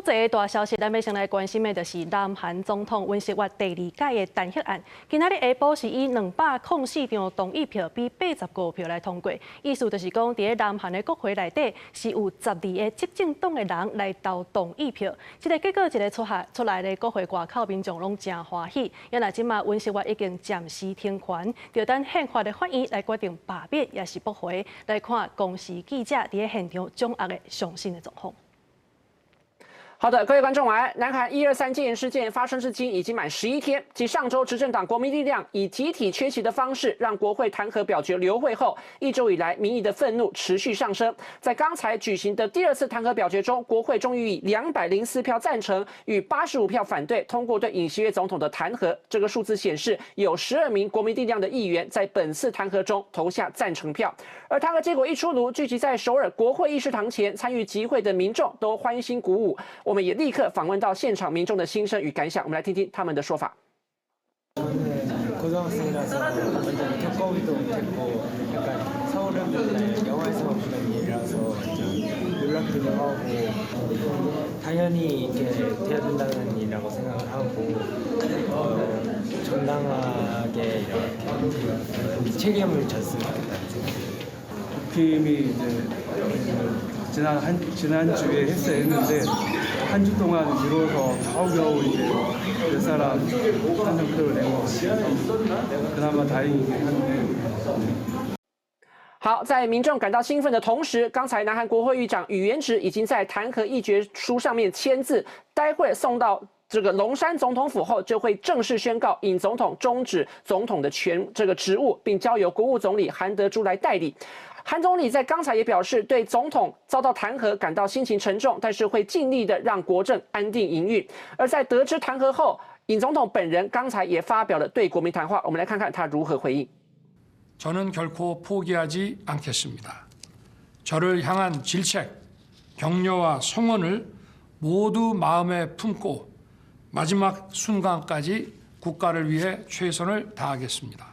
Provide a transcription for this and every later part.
国际的大消息，咱要先来关心的就是南韩总统尹锡悦第二届的弹劾案。今仔日下晡是以204张同意票比85票来通过，意思就是讲，伫南韩的国会内底是有12个执政党的人来投同意票。这个结果，一个出来的国会外口民众拢真欢喜。原来即马尹锡悦已经暂时停权，就等宪法的法院来决定罢免也是驳回。来看公视记者伫现场掌握的上新的状况。 好的，各位观众晚安。南韩123戒严事件发生至今已经满11天，继上周执政党国民力量以集体缺席的方式让国会弹劾表决流会后，1周以来民意的愤怒持续上升。在刚才举行的第2次弹劾表决中，国会终于以204票赞成与85票反对通过对尹锡悦总统的弹劾。这个数字显示，有12名国民力量的议员在本次弹劾中投下赞成票。而弹劾结果一出炉，聚集在首尔国会议事堂前参与集会的民众都欢欣鼓舞。 我们也立刻访问到现场民众的心声与感想，我们来听听他们的说法。 고등학생이라서 완전 겪어보지도 못했고 약간 서울은 맨날 영화에서 보는 일이라서 완전 놀랍기도 하고 당연히 이게 돼야 된다는 일이라고 생각을 하고 정당하게 이렇게 책임을 졌으면 좋겠다는 생각이 국힘이 이제 지난주에 했는데 한 주 동안 미뤄서 겨우겨우 이제 몇 사람 찬성표를 낸 것 같아요. 그나마 다행이긴 한데. 好，在民众感到兴奋的同时，刚才南韩国会议长宇元直已经在弹劾议决书上面签字，待会送到 这个龙山总统府后，就会正式宣告尹总统终止总统的职务，并交由国务总理韩德洙来代理。韩总理在刚才也表示，对总统遭到弹劾感到心情沉重，但是会尽力的让国政安定营运。而在得知弹劾后，尹总统本人刚才也发表了对国民谈话，我们来看看他如何回应。 저는 결코 포기하지 않겠습니다. 저를 향한 질책, 격려와 성원을 모두 마음에 품고 마지막 순간까지 국가를 위해 최선을 다하겠습니다.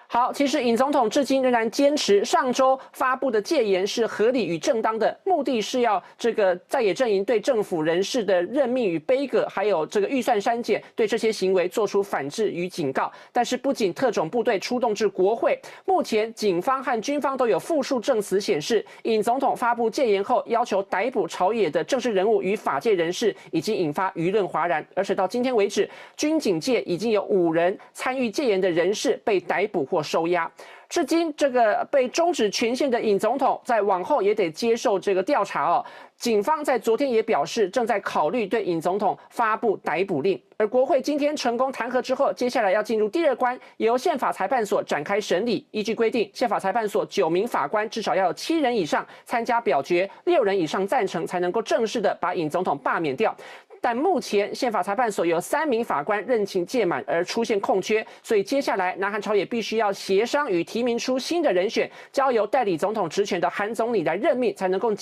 好，其实尹总统至今仍然坚持上周发布的戒严是合理与正当的，目的是要这个在野阵营对政府人士的任命与杯葛，还有这个预算删减，对这些行为做出反制与警告。但是不仅特种部队出动至国会，目前警方和军方都有复述证词显示，尹总统发布戒严后要求逮捕朝野的政治人物与法界人士，已经引发舆论哗然。而且到今天为止，军警界已经有5人参与戒严的人士被逮捕或 收押，至今这个被终止权限的尹总统，在往后也得接受这个调查哦。警方在昨天也表示，正在考虑对尹总统发布逮捕令。而国会今天成功弹劾之后，接下来要进入第2关，由宪法裁判所展开审理。依据规定，宪法裁判所9名法官至少要有7人以上参加表决，6人以上赞成，才能够正式的把尹总统罢免掉。 但目前宪法裁判所有3名法官任期届满而出现空缺，所以接下来南韩朝野必须要协商与提名出新的人选，交由代理总统职权的韩总理来任命，才能够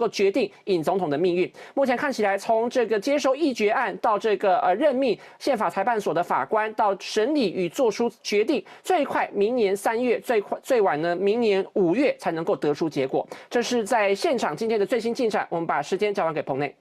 决定尹总统的命运。目前看起来，从这个接收议决案到这个任命宪法裁判所的法官，到审理与做出决定，最快明年3月，最晚呢明年5月才能够得出结果。这是在现场今天的最新进展，我们把时间交还给棚内。